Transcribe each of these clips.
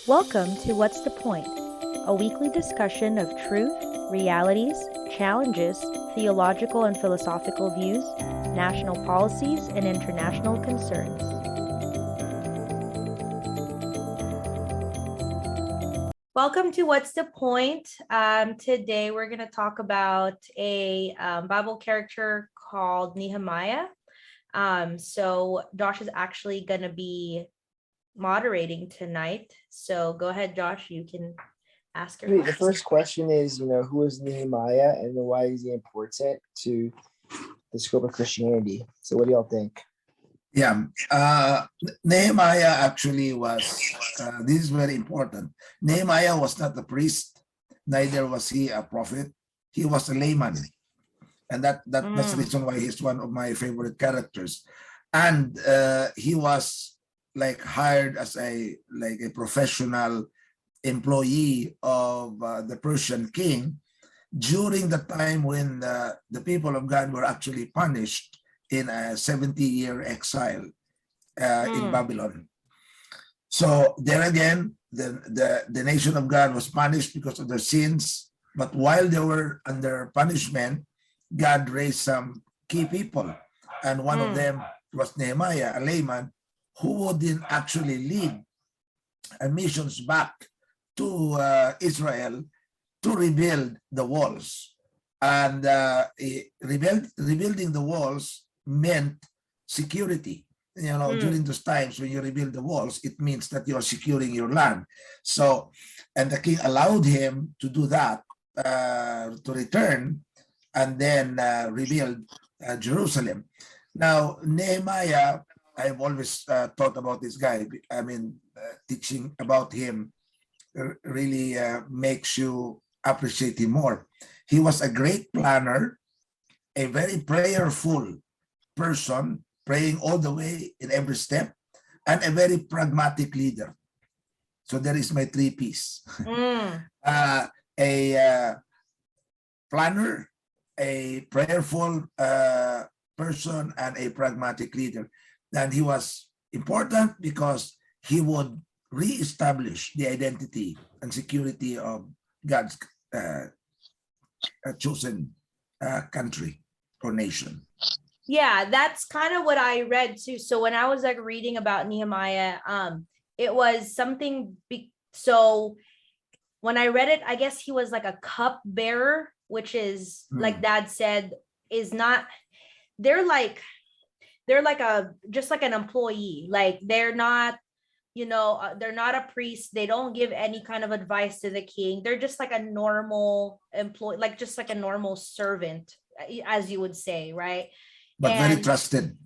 Welcome to What's the Point? A weekly discussion of truth, realities, challenges, theological and philosophical views, national policies, and international concerns. Welcome to What's the Point? Today we're going to talk about a Bible character called Nehemiah. So Josh is actually going to be moderating tonight. So go ahead, Josh, you can ask your The question. first question is, who is Nehemiah and why is he important to the scope of Christianity? So what do y'all think? Yeah, Nehemiah actually was, this is very important. Nehemiah was not a priest, neither was he a prophet. He was a layman. And that's the reason why he's one of my favorite characters. And he was like hired as a professional employee of the Persian king during the time when the people of God were actually punished in a 70-year exile in Babylon. So there again, the nation of God was punished because of their sins. But while they were under punishment, God raised some key people. And one of them was Nehemiah, a layman, who would then actually lead missions back to Israel to rebuild the walls. And rebuilding the walls meant security. During those times when you rebuild the walls, it means that you are securing your land. So, and the king allowed him to do that, to return and then rebuild Jerusalem. Now, Nehemiah, I've always thought about this guy. I mean, teaching about him really makes you appreciate him more. He was a great planner, a very prayerful person, praying all the way in every step, and a very pragmatic leader. So there is my three P's. A planner, a prayerful person, and a pragmatic leader. And he was important because he would reestablish the identity and security of God's chosen country or nation. Yeah, that's kind of what I read too. So when I was like reading about Nehemiah, it was something. So when I read it, I guess he was like a cupbearer, which is like Dad said, is not. They're like just like an employee. Like they're not, they're not a priest. They don't give any kind of advice to the king. They're just like a normal employee, like just like a normal servant, as you would say, right? But very trusted.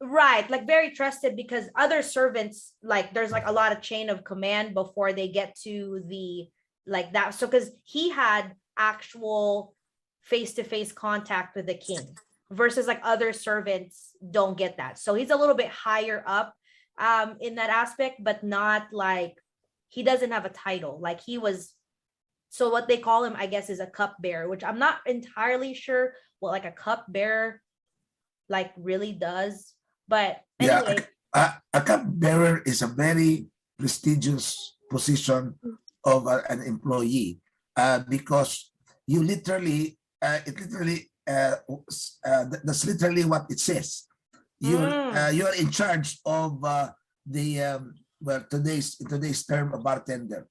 Right, like very trusted because other servants, like there's like a lot of chain of command before they get to the like that. So because he had actual face-to-face contact with the king versus like other servants don't get that. So he's a little bit higher up in that aspect, but not like he doesn't have a title. Like he was, so what they call him, I guess, is a cupbearer, which I'm not entirely sure what like a cupbearer like really does. But anyway, a cupbearer is a very prestigious position of an employee because you literally, that's literally what it says. You're in charge of today's term, a bartender.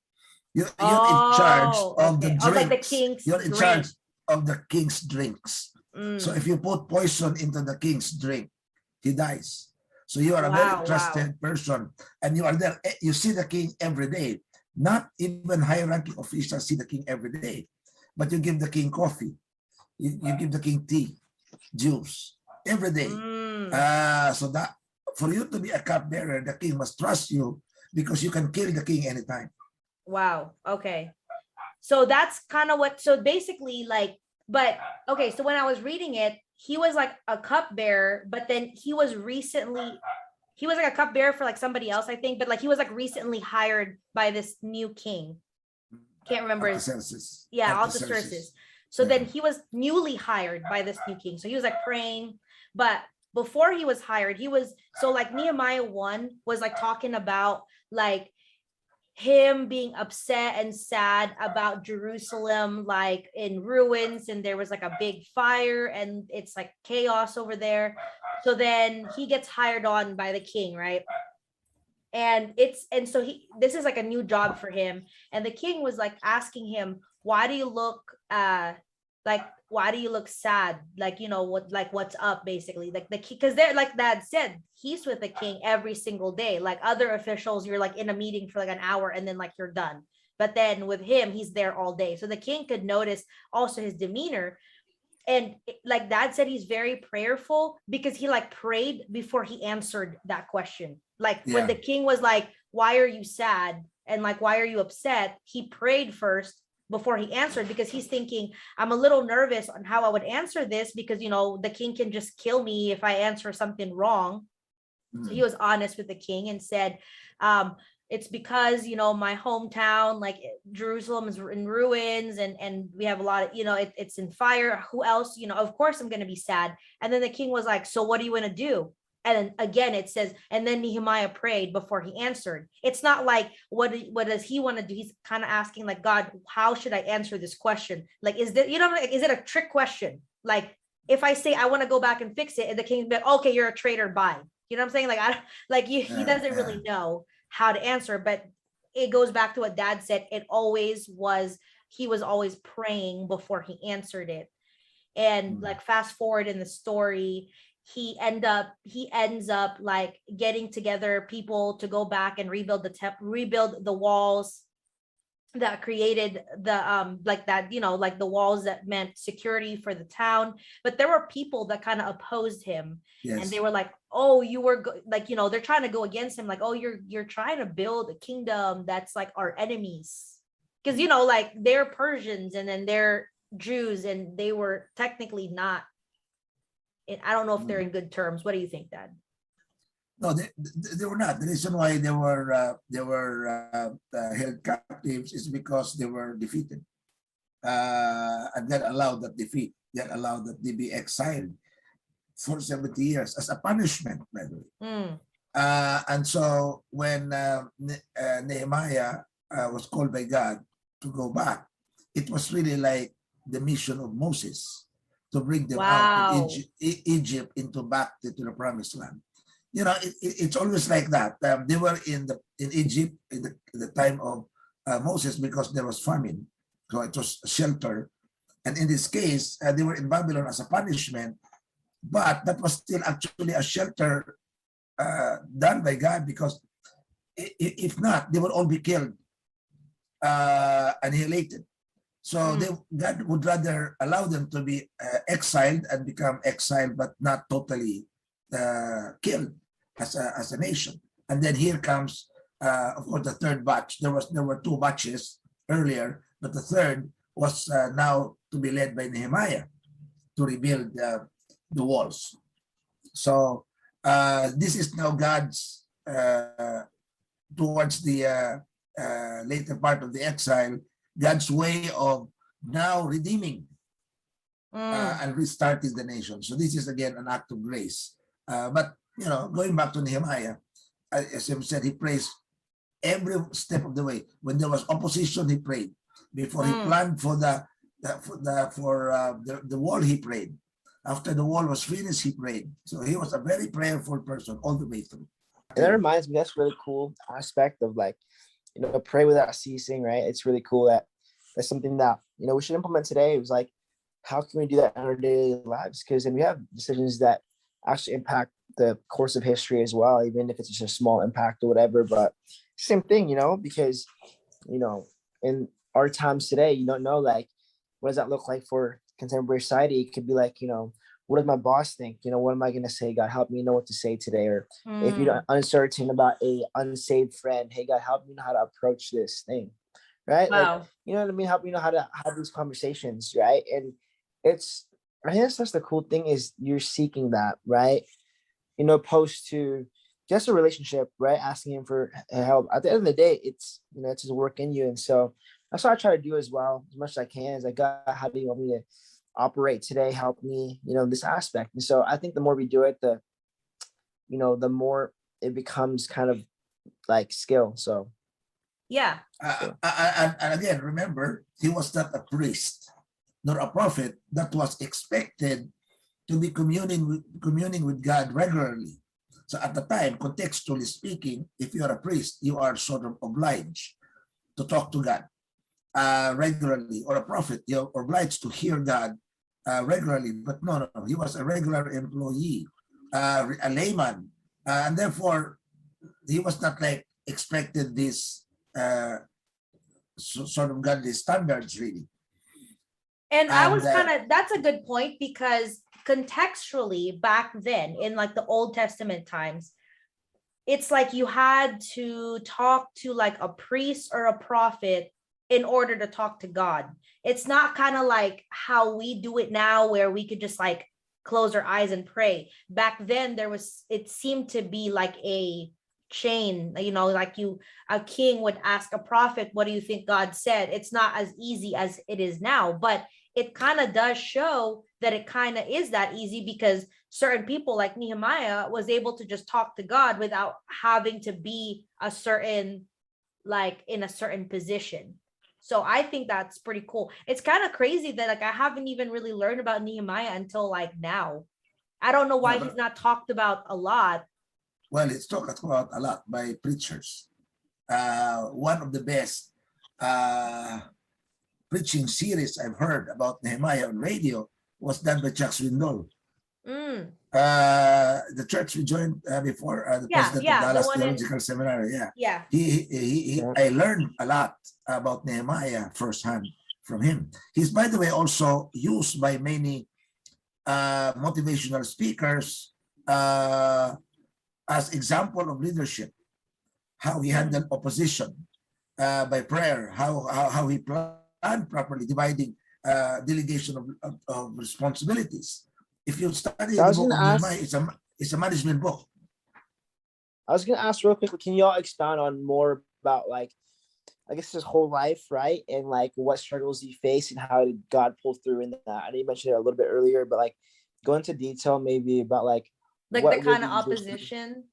You're in charge of the drinks. Like the king's you're in charge of the king's drinks. So if you put poison into the king's drink, he dies. So you are a very trusted person, and you are there. You see the king every day. Not even high-ranking officials see the king every day, but you give the king coffee, you give the king tea, juice every day. So that for you to be a cupbearer, the king must trust you because you can kill the king anytime. Wow. Okay. So that's kind of what. So basically, like. But okay, so when I was reading it, he was like a cupbearer, but then he was like a cupbearer for like somebody else, I think, but like he was like recently hired by this new king. Can't remember his. Yeah, Artaxerxes. So then he was newly hired by this new king. So he was like praying, but before he was hired, he was so like Nehemiah 1 was like talking about like him being upset and sad about Jerusalem, like in ruins, and there was like a big fire and it's like chaos over there. So then he gets hired on by the king, right? And so this is like a new job for him. And the king was like asking him, why do you look like why do you look sad? Like, what's up, basically. Like because they're, like Dad said, he's with the king every single day. Like other officials, you're like in a meeting for like an hour and then like you're done. But then with him, he's there all day. So the king could notice also his demeanor. And like Dad said, he's very prayerful because he like prayed before he answered that question. Like when the king was like, why are you sad? And like, why are you upset? He prayed first before he answered, because he's thinking, I'm a little nervous on how I would answer this, because the king can just kill me if I answer something wrong. So he was honest with the king and said, it's because my hometown, like Jerusalem, is in ruins, and we have a lot of it's in fire. Who else? Of course I'm going to be sad. And then the king was like, so what do you want to do? And then again it says, and then Nehemiah prayed before he answered. It's not like what does he want to do? He's kind of asking like, God, how should I answer this question? Like, is that like, is it a trick question? Like if I say I want to go back and fix it, and the king's like, okay, you're a traitor, bye. You know what I'm saying? Like he doesn't really know how to answer. But it goes back to what Dad said. He was always praying before he answered it. And like fast forward in the story, he ends up like getting together people to go back and rebuild the walls that created the like that, like the walls that meant security for the town. But there were people that kind of opposed him. And they were like, oh, you were like, they're trying to go against him, like, oh, you're trying to build a kingdom that's like our enemies, because like they're Persians and then they're Jews, and they were technically not, I don't know if they're in good terms. What do you think, Dad? No, they were not. The reason why they were held captives is because they were defeated, and that allowed that defeat. That allowed that they be exiled for 70 years as a punishment, by the way. And so when Nehemiah was called by God to go back, it was really like the mission of Moses to bring them out of Egypt into back to the promised land. It's always like that. They were in Egypt in the time of Moses because there was famine, so it was shelter. And in this case, they were in Babylon as a punishment, but that was still actually a shelter done by God, because if not, they would all be killed, annihilated. So God would rather allow them to be exiled and become exiled, but not totally killed as a nation. And then here comes, of course, the third batch. There were two batches earlier, but the third was now to be led by Nehemiah to rebuild the walls. So this is now God's, towards the later part of the exile, God's way of now redeeming and restarting the nation. So this is again an act of grace. But going back to Nehemiah, as I said, he prays every step of the way. When there was opposition, he prayed. Before he planned for the wall, he prayed. After the wall was finished, he prayed. So he was a very prayerful person all the way through. And that reminds me, that's really cool aspect of like, pray without ceasing, right? It's really cool that's something that, we should implement today. It was like, how can we do that in our daily lives? Because then we have decisions that actually impact the course of history as well, even if it's just a small impact or whatever. But same thing, because, in our times today, you don't know, like, what does that look like for contemporary society? It could be like, what does my boss think? What am I going to say? God, help me know what to say today. Or if you're uncertain about a unsaved friend, hey, God, help me know how to approach this thing. Right? Wow. Like, you know what I mean? Help me know how to have these conversations. Right. And I think that's the cool thing, is you're seeking that, right? Opposed to just a relationship, right? Asking him for help. At the end of the day, it's his work in you. And so that's what I try to do as well, as much as I can. Is like, God, how do you want me to operate today? Help me, this aspect. And so I think the more we do it, the more it becomes kind of like skill. So Yeah. And again, remember, he was not a priest nor a prophet that was expected to be communing with God regularly. So at the time, contextually speaking, if you're a priest, you are sort of obliged to talk to God regularly, or a prophet, you're obliged to hear God regularly. But no, he was a regular employee, a layman, and therefore he was not like expected this sort of godly standards, really. And I was And kind of, that's a good point, because contextually back then in like the Old Testament times, it's like you had to talk to like a priest or a prophet in order to talk to God. It's not kind of like how we do it now, where we could just like close our eyes and pray. Back then there was, it seemed to be like a chain, you know, like a king would ask a prophet, what do you think God said? It's not as easy as it is now, but it kind of does show that it kind of is that easy, because certain people like Nehemiah was able to just talk to God without having to be a certain, like in a certain position. So I think that's pretty cool. It's kind of crazy that like I haven't even really learned about Nehemiah until like now. I don't know why he's not talked about a lot. well, it's talked about a lot by preachers. One of the best preaching series I've heard about Nehemiah on radio was done by Chuck Swindoll. The church we joined before, the president of Dallas Theological Seminary. Yeah. I learned a lot about Nehemiah firsthand from him. He's, by the way, also used by many motivational speakers as example of leadership, how he handled opposition by prayer, how he planned properly, dividing delegation of responsibilities. If you study the book of Nehemiah, it's a management book. I was gonna ask real quickly, can y'all expound on more about, like, I guess his whole life, right? And like what struggles he faced and how did God pull through in that? I know you mentioned it a little bit earlier, but like go into detail maybe about like the kind of opposition.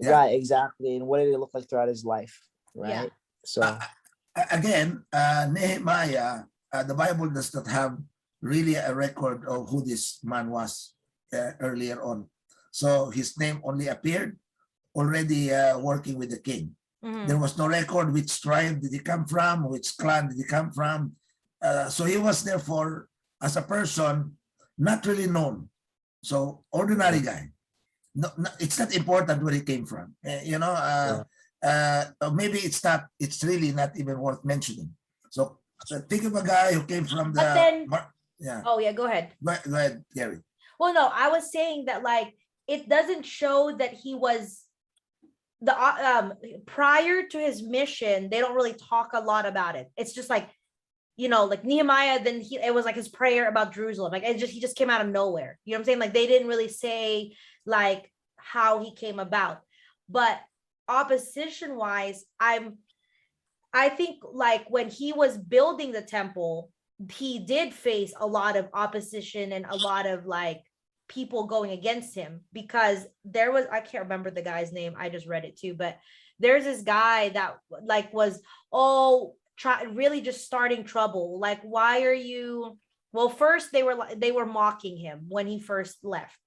Right, exactly. And what did it look like throughout his life, right? So again, Nehemiah, the Bible does not have really a record of who this man was earlier on. So his name only appeared already working with the king. There was no record which tribe did he come from, which clan did he come from. So he was therefore, as a person, not really known. So ordinary guy. No, it's not important where he came from. Maybe it's really not even worth mentioning. So think of a guy who came from the... Oh yeah, go ahead. Go ahead, Gary. Well, no, I was saying that like it doesn't show that he was the prior to his mission. They don't really talk a lot about it. It's just like, you know, like Nehemiah, then it was like his prayer about Jerusalem. Like he just came out of nowhere. You know what I'm saying? Like they didn't really say like how he came about. But opposition wise, I think like when he was building the temple, he did face a lot of opposition and a lot of like people going against him, because there was, I can't remember the guy's name, I just read it too, but there's this guy that like was really just starting trouble. Like, why are you, well, first they were mocking him when he first left.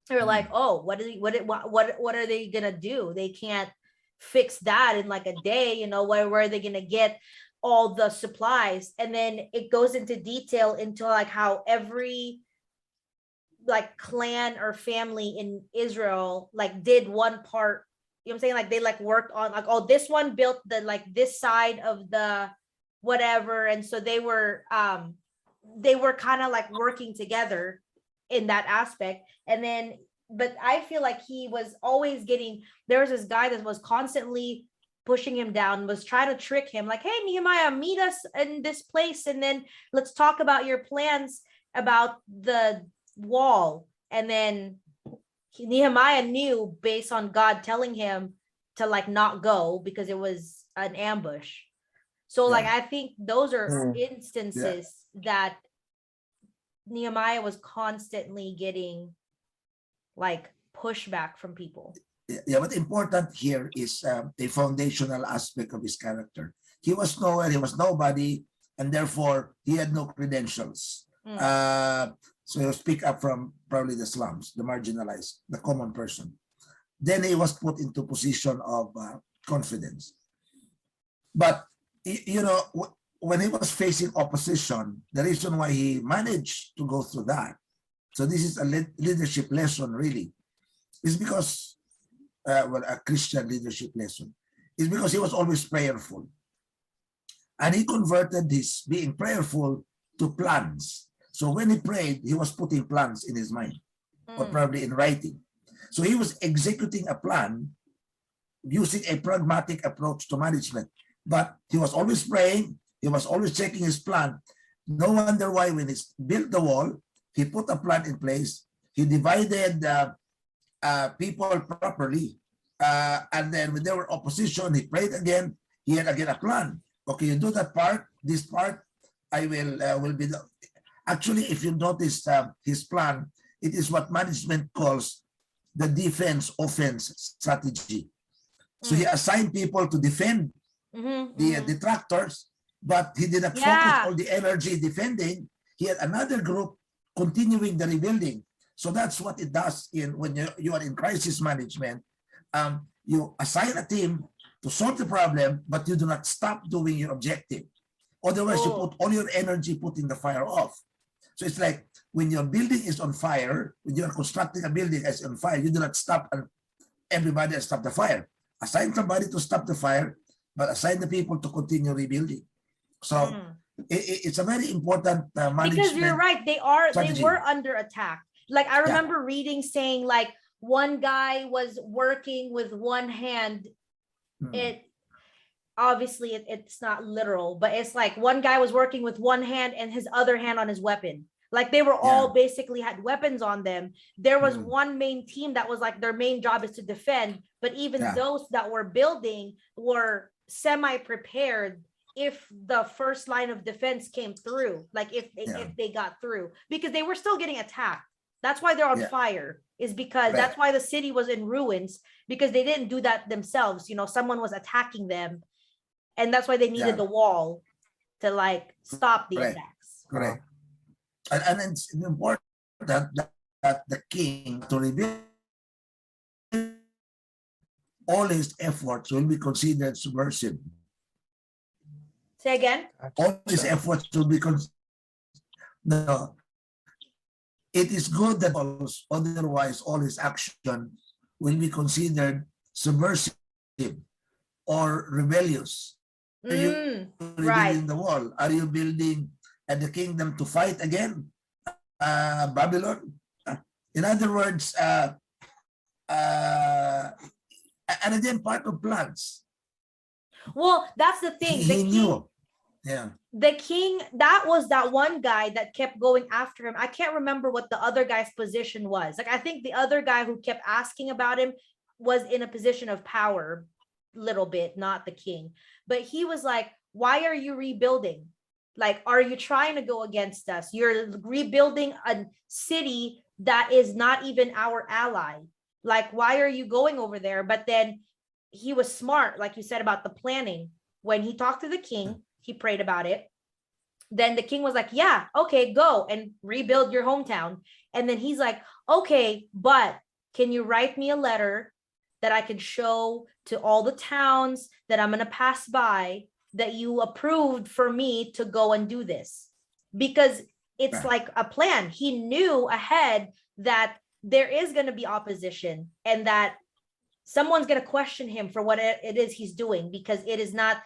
They were like, oh, what are they gonna do? They can't fix that in like a day, you know, where are they gonna get all the supplies? And then it goes into detail into like how every like clan or family in Israel like did one part, you know what I'm saying? Like they like worked on like, oh, this one built the like this side of the whatever. And so they were kind of like working together in that aspect. And then, but I feel like he was always there was this guy that was constantly pushing him down, was trying to trick him, like, hey, Nehemiah, meet us in this place, and then let's talk about your plans about the wall. And then Nehemiah knew, based on God telling him to like not go because it was an ambush. So like I think those are instances that Nehemiah was constantly getting like pushback from people. Yeah, but important here is a foundational aspect of his character. He was nowhere, he was nobody, and therefore he had no credentials. So he'll speak up from probably the slums, the marginalized, the common person. Then he was put into position of confidence. But you know, when he was facing opposition, the reason why he managed to go through that, so this is a leadership lesson really, is because, well, a Christian leadership lesson, is because he was always prayerful. And he converted his being prayerful to plans. So when he prayed, he was putting plans in his mind, or probably in writing. So he was executing a plan using a pragmatic approach to management. But he was always praying, he was always checking his plan. No wonder why when he built the wall, he put a plan in place, he divided people properly. And then when there were opposition, he prayed again, he had again a plan. Okay, you do that part, this part, I will be the... Actually, if you notice his plan, it is what management calls the defense-offense strategy. So he assigned people to defend the detractors, but he did not focus all the energy defending. He had another group continuing the rebuilding. So that's what it does when you are in crisis management. You assign a team to solve the problem, but you do not stop doing your objective. Otherwise, you put all your energy putting the fire off. So it's like when your building is on fire, when you're constructing a building as on fire, you do not stop everybody and stop the fire. Assign somebody to stop the fire, but assign the people to continue rebuilding. So it's a very important management. Because you're right, they strategy. were under attack. Like I remember reading saying like one guy was working with one hand. It obviously it's not literal, but it's like one guy was working with one hand and his other hand on his weapon. Like they were all basically had weapons on them. There was one main team that was like their main job is to defend, but even those that were building were semi-prepared if the first line of defense came through, like if they got through, because they were still getting attacked. That's why they're on fire, is because that's why the city was in ruins, because they didn't do that themselves. You know, someone was attacking them, and that's why they needed the wall to like stop the attacks. Correct. And it's important that the king to rebuild all his efforts will be considered subversive. Say again? All his efforts will be no. It is good that otherwise all his action will be considered subversive or rebellious. Are you rebuilding the wall? Are you building the kingdom to fight again? Babylon? In other words, and again, part of plans. Well, that's the thing. He knew. The king, that was that one guy that kept going after him. I can't remember what the other guy's position was. Like, I think the other guy who kept asking about him was in a position of power, little bit, not the king. But he was like, why are you rebuilding? Like, are you trying to go against us? You're rebuilding a city that is not even our ally. Like, why are you going over there? But then he was smart, like you said, about the planning. When he talked to the king, he prayed about it. Then the king was like, yeah, okay, go and rebuild your hometown. And then he's like, okay, but can you write me a letter that I can show to all the towns that I'm going to pass by that you approved for me to go and do this? Because it's like a plan. He knew ahead that there is going to be opposition and that someone's going to question him for what it is he's doing, because it is not,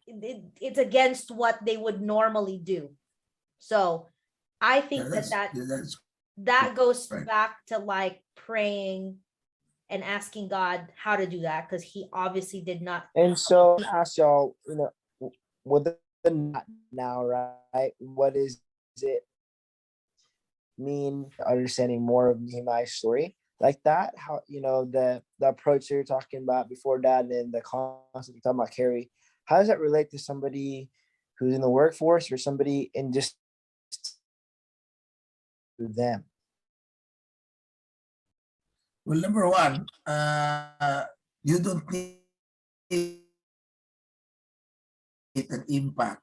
it's against what they would normally do. So I think that goes back to like praying and asking God how to do that, because he obviously did not. And so I ask y'all, you know, with the not now, right? What is it mean understanding more of Nehemiah's story like that? How, you know, the approach that you're talking about before that, and the concept you're talking about, Carrie, how does that relate to somebody who's in the workforce or somebody in just them? Well, number one, you don't need an impact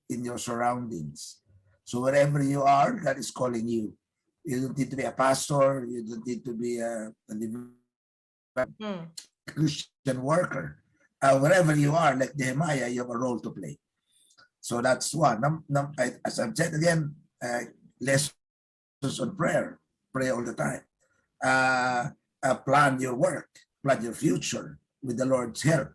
in your surroundings. So wherever you are, God is calling you. You don't need to be a pastor. You don't need to be Mm. Christian worker. Wherever you are, like Nehemiah, you have a role to play. So that's one. As I've said again, lessons on prayer. Pray all the time. Plan your work, plan your future with the Lord's help,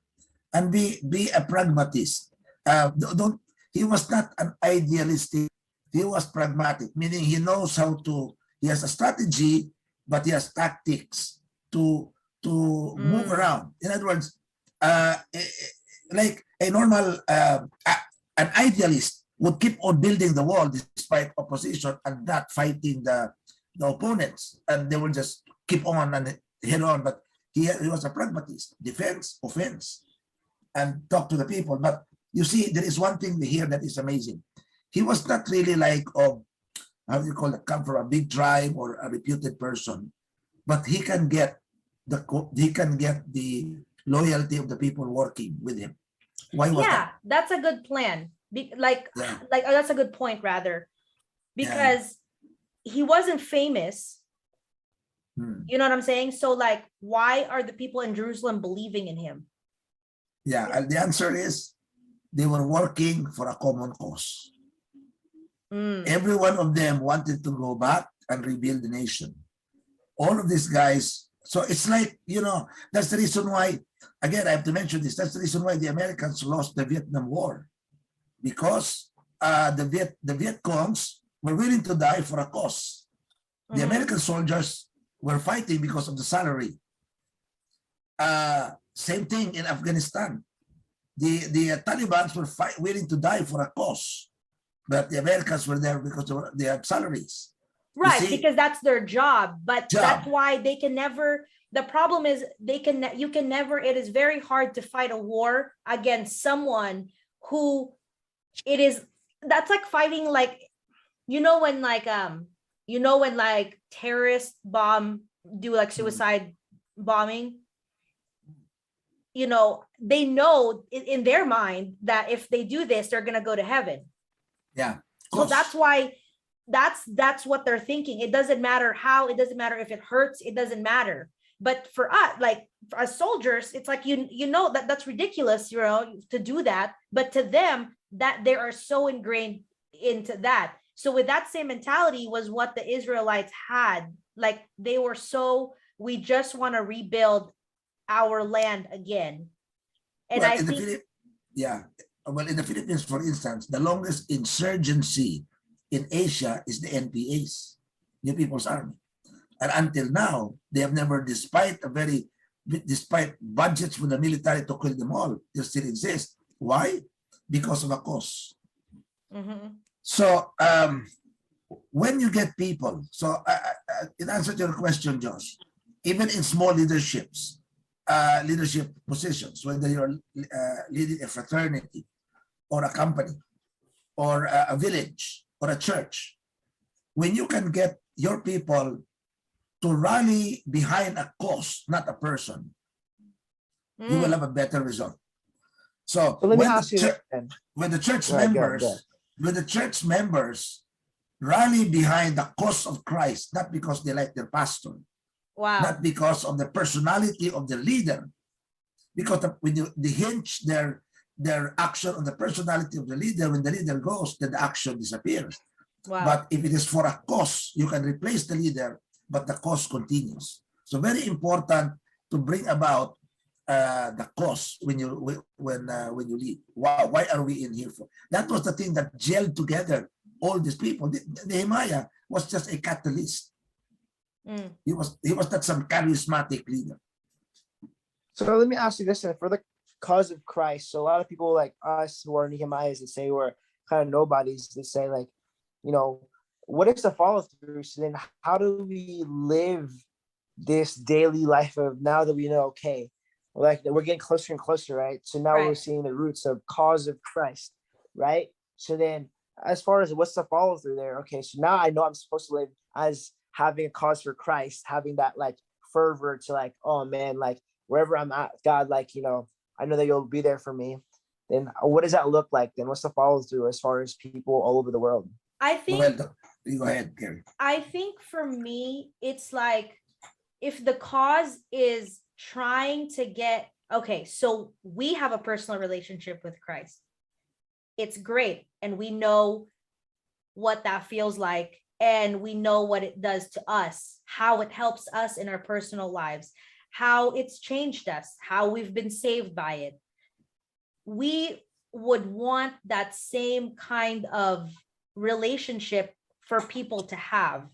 and be a pragmatist. Don't. He was not an idealistic. He was pragmatic, meaning he knows how to. He has a strategy, but he has tactics to move Mm. around. In other words, like a normal an idealist would keep on building the wall despite opposition and not fighting the opponents, and they will just keep on and head on. But he was a pragmatist, defense, offense, and talk to the people. But you see, there is one thing here that is amazing. He was not really like, how do you call it, come from a big tribe or a reputed person, but he can get the loyalty of the people working with him. Why was Yeah, that? that's a good plan. Yeah, That's a good point rather, yeah. because he wasn't famous. Hmm. You know what I'm saying? So like, why are the people in Jerusalem believing in him? Yeah, and the answer is they were working for a common cause. Mm. Every one of them wanted to go back and rebuild the nation. All of these guys. So it's like, that's the reason why, again, I have to mention this. That's the reason why the Americans lost the Vietnam War, because the Viet Congs were willing to die for a cause. The American soldiers were fighting because of the salary. Same thing in Afghanistan. The Taliban were willing to die for a cause, but the Americans were there because they had salaries. You Right, see, because that's their job, but that's job. why they can never, the problem is you can never, it is very hard to fight a war against someone who that's like fighting, like, when like terrorists do like suicide bombing, they know in their mind that if they do this, they're going to go to heaven. Yeah, So that's why that's what they're thinking. It doesn't matter how, it doesn't matter if it hurts, it doesn't matter. But for us, like for us soldiers, it's like that's ridiculous, to do that. But to them, that they are so ingrained into that. So with that same mentality was what the Israelites had. Like they were we just want to rebuild our land again. And well, I in the think Philippines, yeah. Well, in the Philippines, for instance, the longest insurgency in Asia is the NPA's, New People's Army. And until now, they have never, despite budgets for the military to kill them all, they still exist. Why? Because of a cause. So when you get people, so in answer to your question, Josh, even in small leadership positions, whether you're leading a fraternity or a company or a village or a church, when you can get your people to rally behind a cause, not a person, you will have a better result. So let me ask you this, then. when the church All right, members rally behind the cause of Christ, not because they like their pastor, not because of the personality of the leader, because when they hinge their action on the personality of the leader, when the leader goes, then the action disappears. But if it is for a cause, you can replace the leader, but the cause continues. So very important to bring about the cause when you lead. Why are we in here for? That was the thing that gelled together all these people. Nehemiah was just a catalyst. He was not some charismatic leader. So let me ask you this, for the cause of Christ. So a lot of people like us who are Nehemiahs that say we're kind of nobodies, that say like, what is the follow through? So then how do we live this daily life of, now that we know, okay, like we're getting closer and closer, right? So now we're seeing the roots of cause of Christ, right? So then as far as what's the follow through there? Okay, so now I know I'm supposed to live as having a cause for Christ, having that like fervor to like, oh man, like wherever I'm at, God, like, you know, I know that you'll be there for me. Then what does that look like? Then what's the follow through as far as people all over the world? I think You go ahead, Gary. I think for me, it's like if the cause is trying to get, okay, so we have a personal relationship with Christ. It's great. And we know what that feels like. And we know what it does to us, how it helps us in our personal lives, how it's changed us, how we've been saved by it. We would want that same kind of relationship for people to have.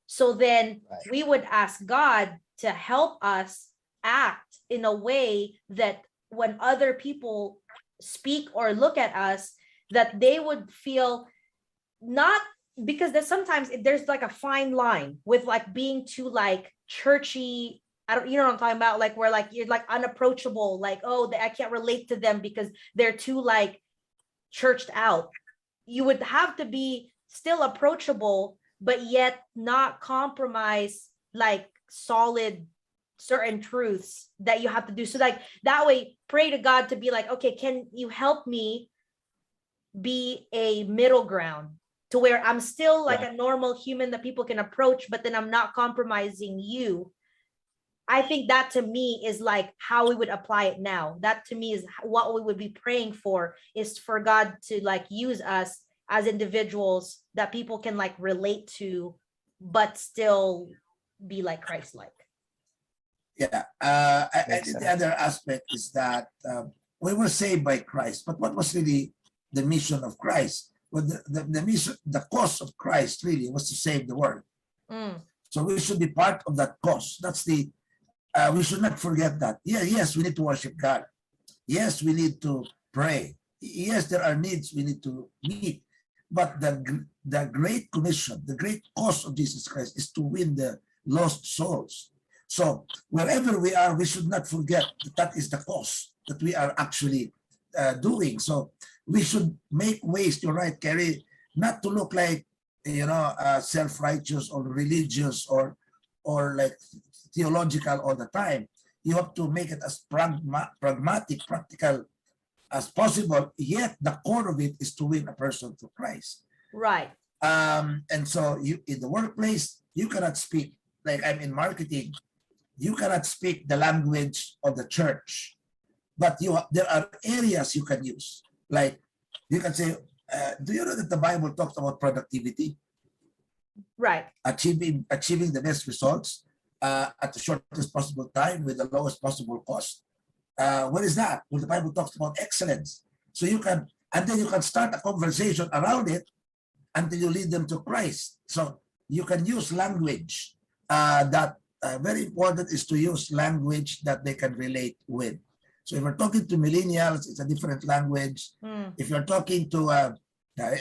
So then we would ask God to help us act in a way that when other people speak or look at us, that they would feel not, because there's sometimes there's like a fine line with like being too like churchy. I don't, you know what I'm talking about? Like where like you're like unapproachable, like, oh, I can't relate to them because they're too like churched out. You would have to be still approachable, but yet not compromise like solid certain truths that you have to do. So like that way, pray to God to be like, okay, can you help me be a middle ground to where I'm still like a normal human that people can approach, but then I'm not compromising you. I think that to me is like how we would apply it now. That to me is what we would be praying for, is for God to like use us as individuals that people can like relate to, but still be like Christ-like. Yeah. I think the other aspect is that we were saved by Christ, but what was really the mission of Christ? Well, the mission, the cause of Christ really was to save the world. So we should be part of that cause. That's the, we should not forget that. Yeah, yes, we need to worship God. Yes, we need to pray. Yes, there are needs we need to meet. But the great commission, the great cause of Jesus Christ is to win the lost souls. So wherever we are, we should not forget that that is the cause that we are actually doing. So we should make ways, you're right, Kerry, not to look like, you know, self-righteous or religious or like theological all the time. You have to make it as pragmatic, practical as possible, yet the core of it is to win a person to Christ. Right. And so you in the workplace, you cannot speak, like I'm in marketing, you cannot speak the language of the church, but there are areas you can use. Like you can say, do you know that the Bible talks about productivity? Right. Achieving the best results at the shortest possible time with the lowest possible cost. What is that? Well, the Bible talks about excellence. So you can, and then you can start a conversation around it until you lead them to Christ. So you can use language that very important is to use language that they can relate with. So if you're talking to millennials, it's a different language. If you're talking to,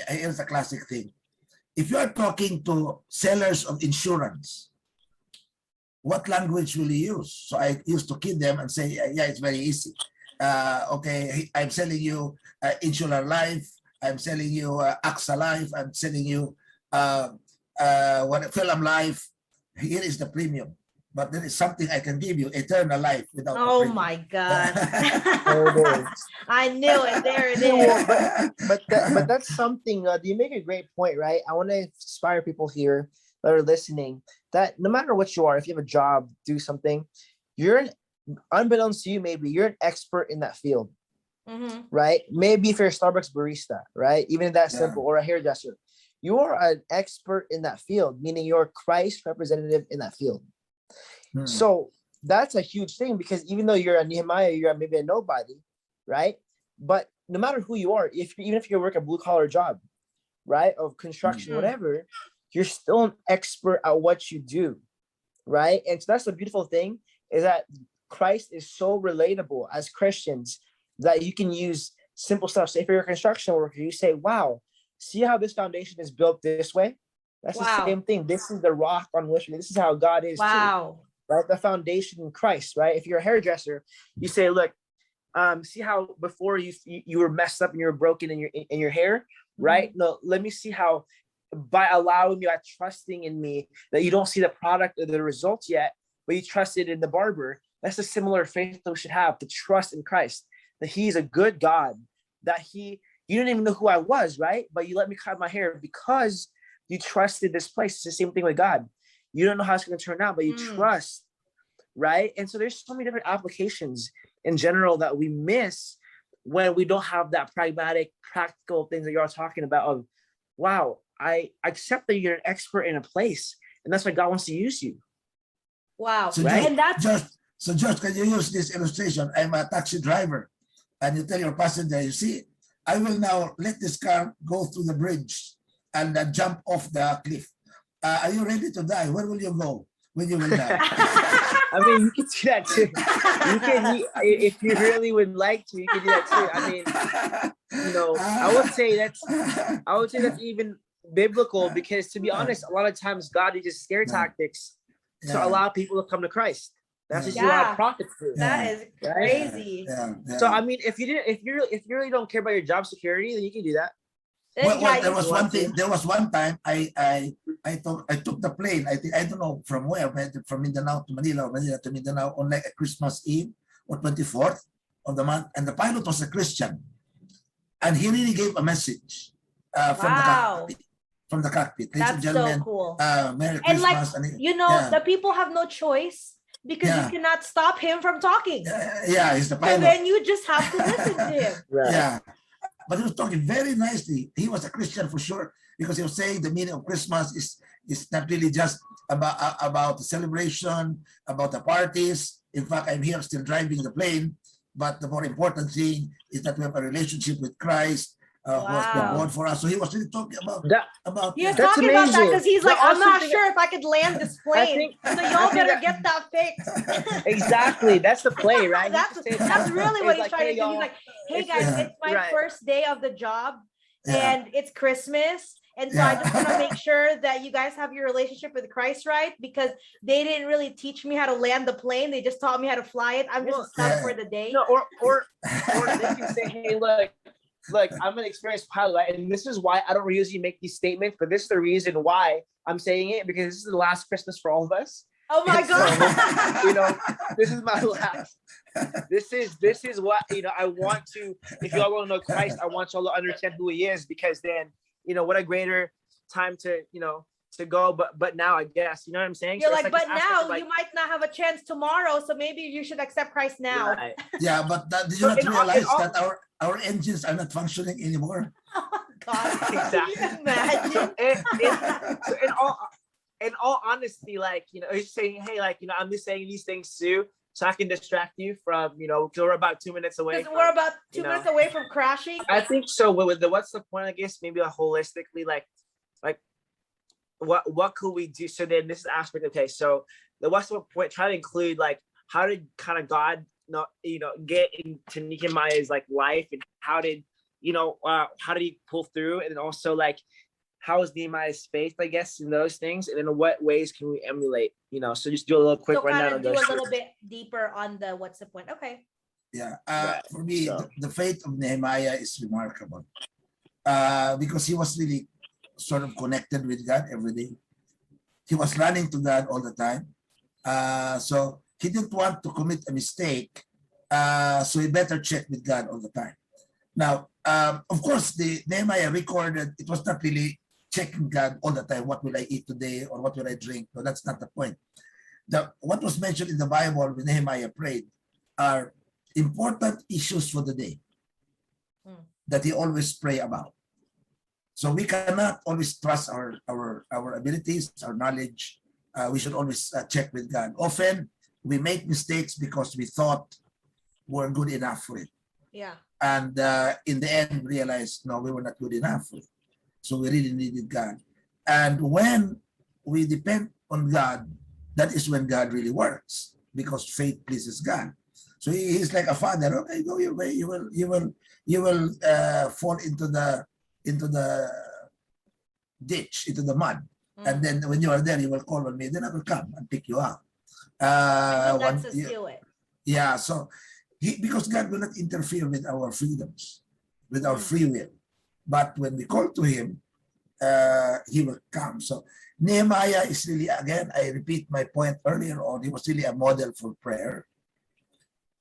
here's a classic thing. If you're talking to sellers of insurance, what language will you use? So I used to kid them and say, yeah, it's very easy. Okay, I'm selling you Insular Life. I'm selling you AXA Life. I'm selling you Film Life. Here is the premium. But there is something I can give you, eternal life without. Oh my God. I knew it. There it is. But that's something, you make a great point, right? I want to inspire people here that are listening that no matter what you are, if you have a job, do something, unbeknownst to you, maybe you're an expert in that field, right? Maybe if you're a Starbucks barista, right? Even that simple, or a hairdresser, you are an expert in that field, meaning you're Christ representative in that field. So that's a huge thing, because even though you're a Nehemiah, you're maybe a nobody, right? But no matter who you are, even if you work a blue collar job, right, of construction, whatever, you're still an expert at what you do, right? And so that's the beautiful thing, is that Christ is so relatable as Christians that you can use simple stuff. So if you're a construction worker, you say, wow, see how this foundation is built this way? That's the same thing. This is the rock on which, this is how God is too. Right? The foundation in Christ, right? If you're a hairdresser, you say, look, see how before you were messed up and you were broken in your hair, right? No, let me see how by allowing me, by trusting in me, that you don't see the product or the results yet, but you trusted in the barber. That's a similar faith that we should have, to trust in Christ, that he's a good God, that you didn't even know who I was, right? But you let me cut my hair because you trusted this place. It's the same thing with God. You don't know how it's going to turn out, but you trust, right? And so there's so many different applications in general that we miss when we don't have that pragmatic, practical things that you're all talking about of, wow, I accept that you're an expert in a place, and that's why God wants to use you. Wow. So Right? And that's Josh, can you use this illustration? I'm a taxi driver, and you tell your passenger, you see, I will now let this car go through the bridge and jump off the cliff. Are you ready to die? Where will you go when you will die? I mean, you can do that too. If you really would like to, you can do that too. I mean, you know, I would say that's even biblical, because to be honest, a lot of times God uses scare tactics to allow people to come to Christ. That's just a lot of prophets do. That is crazy. So I mean, if you really don't care about your job security, then you can do that. Well, there was one thing. There was one time I took the plane. I think, I don't know from where, from Mindanao to Manila, or Manila to Mindanao, on like a Christmas Eve or 24th of the month, and the pilot was a Christian, and he really gave a message from the cockpit. From the cockpit, ladies and gentlemen, so cool. Merry And Christmas. like, the people have no choice, because you cannot stop him from talking. He's the pilot. So then you just have to listen to him. Right. Yeah. But he was talking very nicely. He was a Christian for sure, because he was saying the meaning of Christmas is not really just about the celebration, about the parties. In fact, I'm here still driving the plane, but the more important thing is that we have a relationship with Christ, who has been born for us. So he was really talking about he was talking about that, because he's like, I'm not sure if I could land this plane, so y'all better get that fixed. Exactly, that's the play, right? That's really what he's trying to do. He's like, hey guys, it's my first day of the job, and it's Christmas, and so I just want to make sure that you guys have your relationship with Christ right, because they didn't really teach me how to land the plane. They just taught me how to fly it. I'm just stuck for the day. No, or they can say, hey, look, I'm an experienced pilot, right? And this is why I don't usually make these statements, but this is the reason why I'm saying it, because this is the last Christmas for all of us. Oh my God. You know, this is my last. This is what, you know, I want to, if y'all want to know Christ, I want y'all to understand who he is, because then, you know, what a greater time to, you know, to go, but now I guess, you know what I'm saying? You're like, but now you might not have a chance tomorrow, so maybe you should accept Christ now. Right. Yeah, but did you not realize that our engines are not functioning anymore? Oh God, exactly. Can you imagine? So in all honesty, like, you know, he's saying, hey, like, you know, I'm just saying these things too, so I can distract you from, you know, because we're about 2 minutes away. Because we're about 2 minutes away from crashing. I think so. With the what's the point? I guess maybe holistically, like what could we do? So then this is aspect. Okay, so the what's the point? Try to include like, how did kind of God get into Nehemiah's like life, and how did how did he pull through, and then also like, how is Nehemiah's faith, I guess, in those things, and in what ways can we emulate? You know, so just do a little quick rundown on those. Do a little bit deeper on the what's the point? Okay. Yeah, for me, the faith of Nehemiah is remarkable, because he was really sort of connected with God every day. He was running to God all the time, so he didn't want to commit a mistake, so he better check with God all the time. Now, of course, the Nehemiah recorded, it was not really checking God all the time. What will I eat today, or what will I drink? No, that's not the point. What was mentioned in the Bible when Nehemiah prayed are important issues for the day that he always pray about. So we cannot always trust our abilities, our knowledge. We should always check with God. Often we make mistakes because we thought we're good enough for it. Yeah. And in the end, we realized, no, we were not good enough for it. So we really needed God. And when we depend on God, that is when God really works, because faith pleases God. So he's like a father. Okay, go your way. You will fall into the ditch, into the mud, and then when you are there, you will call on me. Then I will come and pick you up. That's to steal it. Yeah. So because God will not interfere with our freedoms, with our free will. But when we call to him, he will come. So Nehemiah is really, again, I repeat my point earlier on, he was really a model for prayer,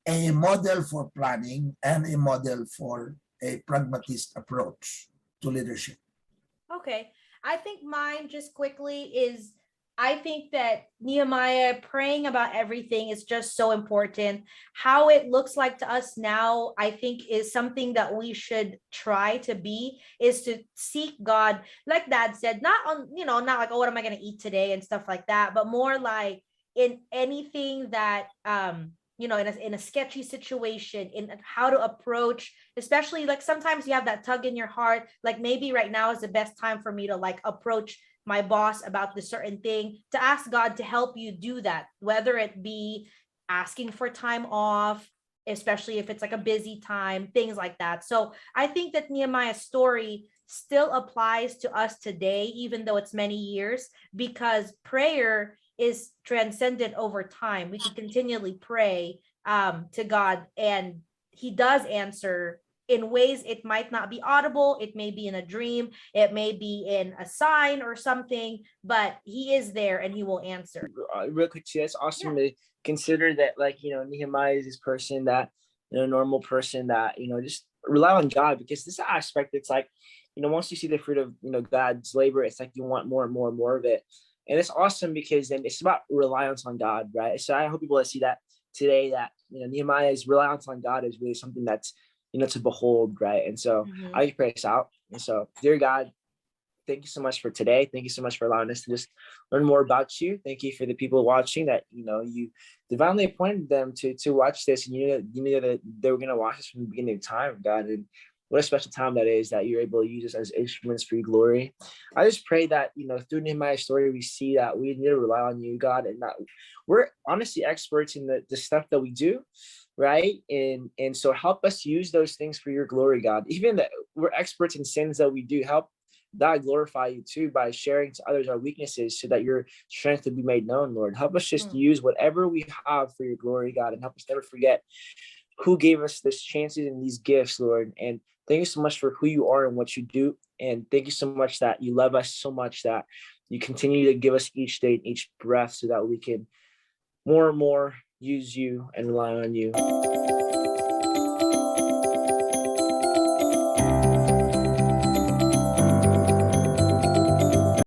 a model for planning, and a model for a pragmatist approach to leadership. Okay. I think mine just quickly is I think that Nehemiah praying about everything is just so important. How it looks like to us now, I think is something that we should try to be, is to seek God, like Dad said, not on, not like, oh, what am I going to eat today and stuff like that, but more like in anything that, in a sketchy situation, in how to approach, especially like sometimes you have that tug in your heart, like maybe right now is the best time for me to like approach my boss about this certain thing, to ask God to help you do that, whether it be asking for time off, especially if it's like a busy time, things like that. So I think that Nehemiah's story still applies to us today, even though it's many years, because prayer is transcendent over time. We can continually pray to God, and he does answer in ways it might not be audible. It may be in a dream, it may be in a sign or something, but he is there and he will answer. Real quick too, it's awesome to consider that, like, Nehemiah is this person that, normal person that, just rely on God, because this aspect, it's like, once you see the fruit of, God's labor, it's like you want more and more and more of it. And it's awesome because then it's about reliance on God, right? So I hope people see that today, that, Nehemiah's reliance on God is really something that's, to behold, right? And so I pray us out. And so, dear God, thank you so much for today. Thank you so much for allowing us to just learn more about you. Thank you for the people watching that, you divinely appointed them to watch this, and you knew that they were going to watch this from the beginning of time, God. And what a special time that is, that you're able to use us as instruments for your glory. I just pray that, through Nehemiah's story, we see that we need to rely on you, God, and that we're honestly experts in the stuff that we do, right? And so help us use those things for your glory, God. Even that we're experts in sins that we do, help that glorify you too by sharing to others our weaknesses, so that your strength will be made known, Lord. Help us just use whatever we have for your glory, God, and help us never forget who gave us this chances and these gifts, Lord. And thank you so much for who you are and what you do. And thank you so much that you love us so much that you continue to give us each day and each breath, so that we can more and more use you and rely on you.